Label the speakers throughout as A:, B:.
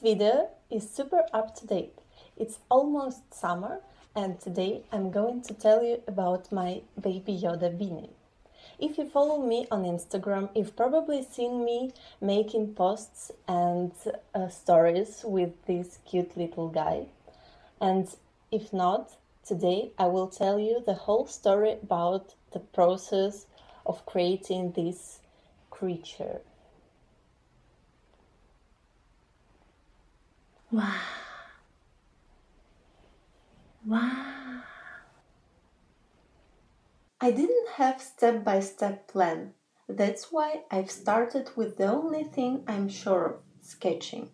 A: video is super up to date. It's almost summer, and today I'm going to tell you about my Baby Yoda beanie. If you follow me on Instagram, you've probably seen me making posts and stories with this cute little guy. And if not, today I will tell you the whole story about the process of creating this creature.
B: Wow. Wow.
A: I didn't have step-by-step plan. That's why I've started with the only thing I'm sure of, sketching.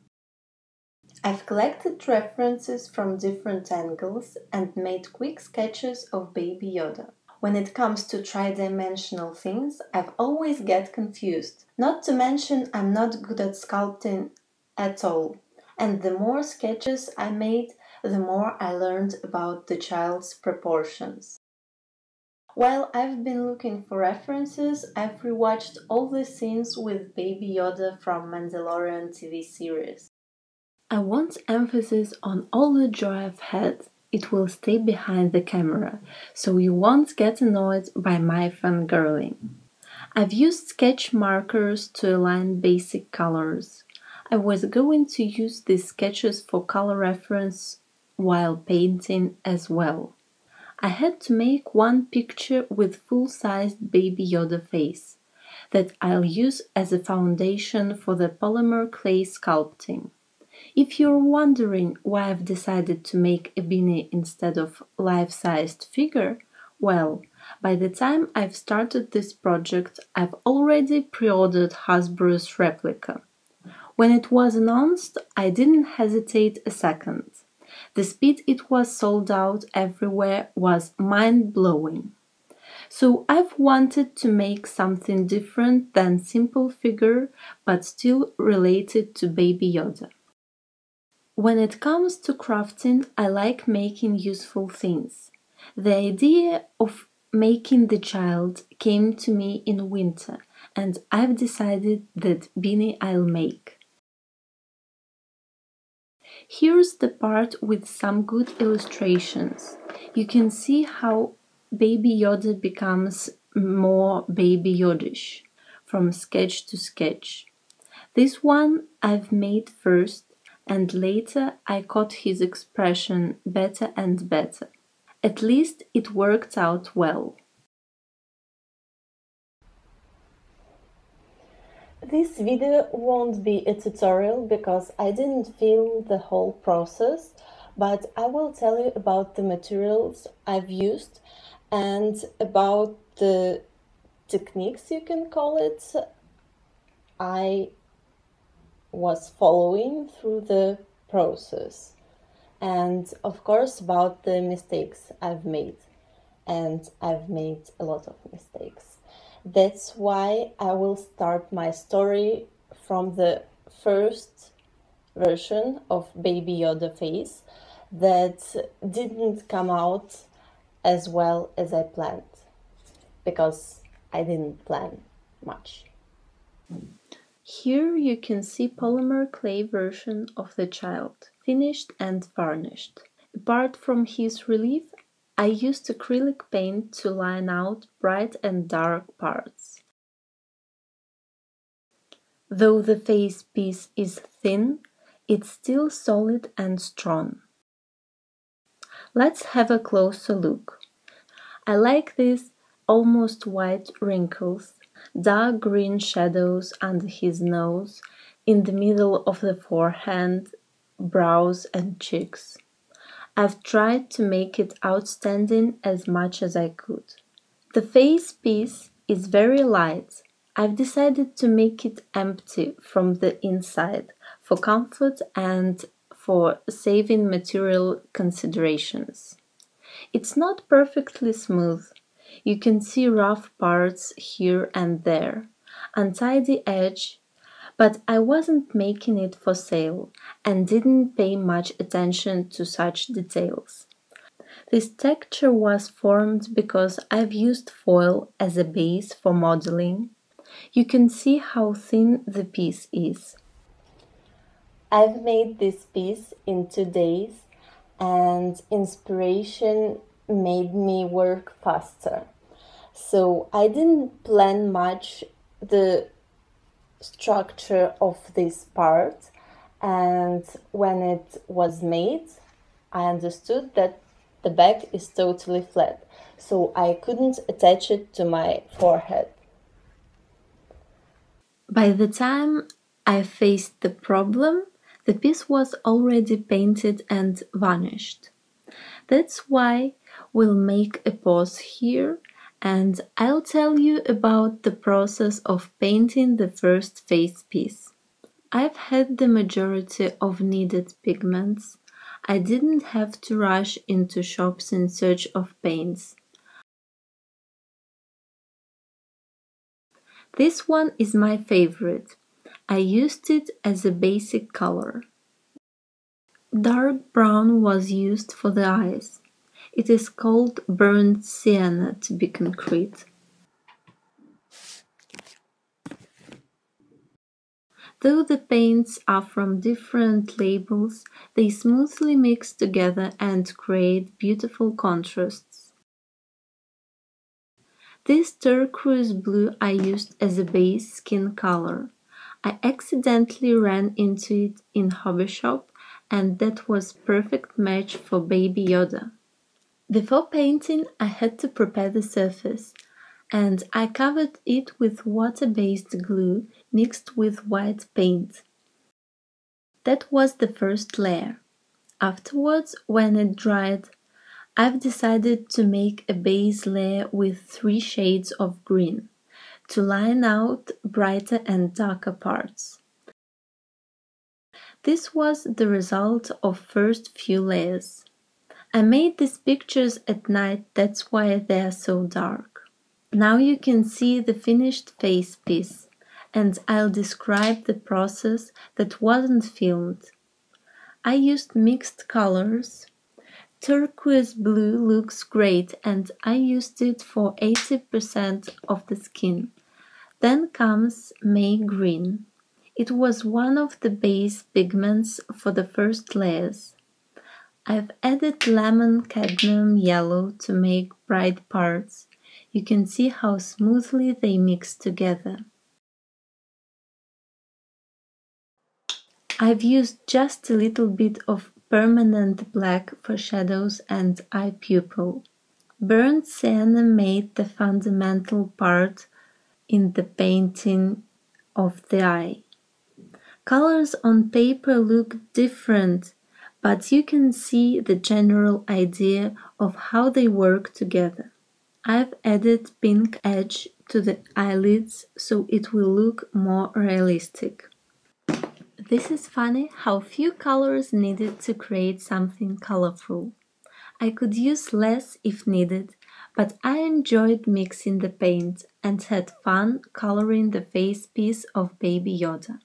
A: I've collected references from different angles and made quick sketches of Baby Yoda. When it comes to tri-dimensional things, I've always get confused. Not to mention I'm not good at sculpting at all. And the more sketches I made, the more I learned about the child's proportions. While I've been looking for references, I've rewatched all the scenes with Baby Yoda from Mandalorian TV series.
B: I want emphasis on all the joy I've had. It will stay behind the camera, so you won't get annoyed by my fangirling. I've used sketch markers to align basic colors. I was going to use these sketches for color reference while painting as well. I had to make one picture with full-sized Baby Yoda face that I'll use as a foundation for the polymer clay sculpting. If you're wondering why I've decided to make a beanie instead of life-sized figure, well, by the time I've started this project, I've already pre-ordered Hasbro's replica. When it was announced, I didn't hesitate a second. The speed it was sold out everywhere was mind-blowing. So I've wanted to make something different than simple figure, but still related to Baby Yoda. When it comes to crafting, I like making useful things. The idea of making the child came to me in winter, and I've decided that beanie I'll make. Here's the part with some good illustrations. You can see how Baby Yoda becomes more Baby Yodish from sketch to sketch. This one I've made first, and later I caught his expression better and better. At least it worked out well.
A: This video won't be a tutorial because I didn't film the whole process, but I will tell you about the materials I've used and about the techniques, you can call it, I was following through the process. And of course about the mistakes I've made. And I've made a lot of mistakes. That's why I will start my story from the first version of Baby Yoda face that didn't come out as well as I planned, because I didn't plan much.
B: Here you can see polymer clay version of the child, finished and varnished. Apart from his relief, I used acrylic paint to line out bright and dark parts. Though the face piece is thin, it's still solid and strong. Let's have a closer look. I like these almost white wrinkles, dark green shadows under his nose, in the middle of the forehead, brows and cheeks. I've tried to make it outstanding as much as I could. The face piece is very light. I've decided to make it empty from the inside for comfort and for saving material considerations. It's not perfectly smooth. You can see rough parts here and there, untidy edge, but I wasn't making it for sale and didn't pay much attention to such details. This texture was formed because I've used foil as a base for modeling. You can see how thin the piece is.
A: I've made this piece in 2 days, and inspiration made me work faster. So I didn't plan much the structure of this part, and when it was made, I understood that the back is totally flat, so I couldn't attach it to my forehead.
B: By the time I faced the problem, the piece was already painted and varnished. That's why we'll make a pause here and I'll tell you about the process of painting the first face piece. I've had the majority of needed pigments. I didn't have to rush into shops in search of paints. This one is my favorite. I used it as a basic color. Dark brown was used for the eyes. It is called burnt sienna to be concrete. Though the paints are from different labels, they smoothly mix together and create beautiful contrasts. This turquoise blue I used as a base skin color. I accidentally ran into it in hobby shop and that was perfect match for Baby Yoda. Before painting, I had to prepare the surface, and I covered it with water-based glue mixed with white paint. That was the first layer. Afterwards, when it dried, I've decided to make a base layer with 3 shades of green to line out brighter and darker parts. This was the result of first few layers. I made these pictures at night, that's why they are so dark. Now you can see the finished face piece, and I'll describe the process that wasn't filmed. I used mixed colors. Turquoise blue looks great and I used it for 80% of the skin. Then comes May green. It was one of the base pigments for the first layers. I've added lemon cadmium yellow to make bright parts. You can see how smoothly they mix together. I've used just a little bit of permanent black for shadows and eye pupil. Burnt sienna made the fundamental part in the painting of the eye. Colors on paper look different, but you can see the general idea of how they work together. I've added pink edge to the eyelids so it will look more realistic. This is funny how few colors needed to create something colorful. I could use less if needed, but I enjoyed mixing the paint and had fun coloring the face piece of Baby Yoda.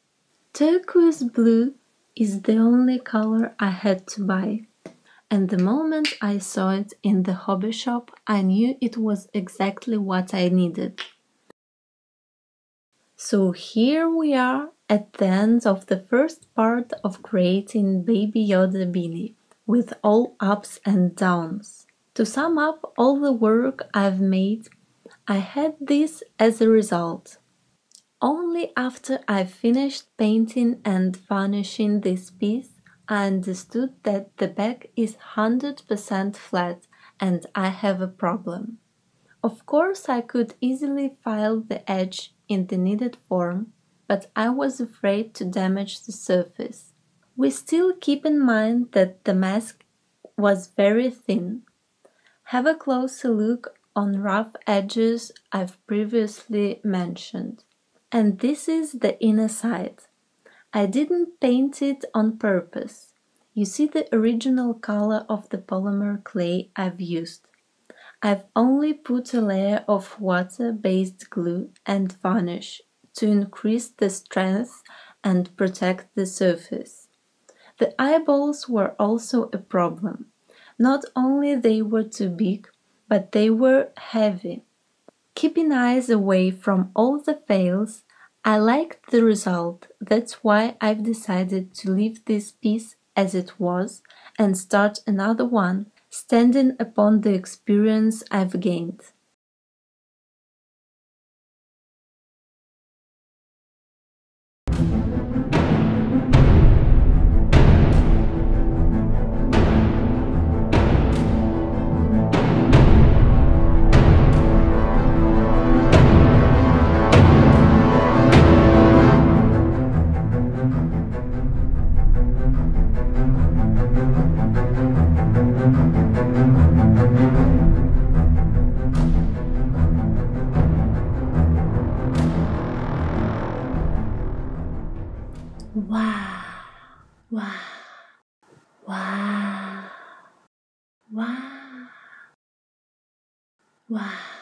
B: Turquoise blue is the only color I had to buy, and the moment I saw it in the hobby shop, I knew it was exactly what I needed. So here we are at the end of the first part of creating Baby Yoda beanie, with all ups and downs. To sum up all the work I've made, I had this as a result. Only after I finished painting and varnishing this piece, I understood that the back is 100% flat and I have a problem. Of course, I could easily file the edge in the needed form, but I was afraid to damage the surface. We still keep in mind that the mask was very thin. Have a closer look on rough edges I've previously mentioned. And this is the inner side. I didn't paint it on purpose. You see the original color of the polymer clay I've used. I've only put a layer of water-based glue and varnish to increase the strength and protect the surface. The eyeballs were also a problem. Not only they were too big, but they were heavy. Keeping eyes away from all the fails, I liked the result, that's why I've decided to leave this piece as it was and start another one, standing upon the experience I've gained. Wow, wow, wow, wow, wow.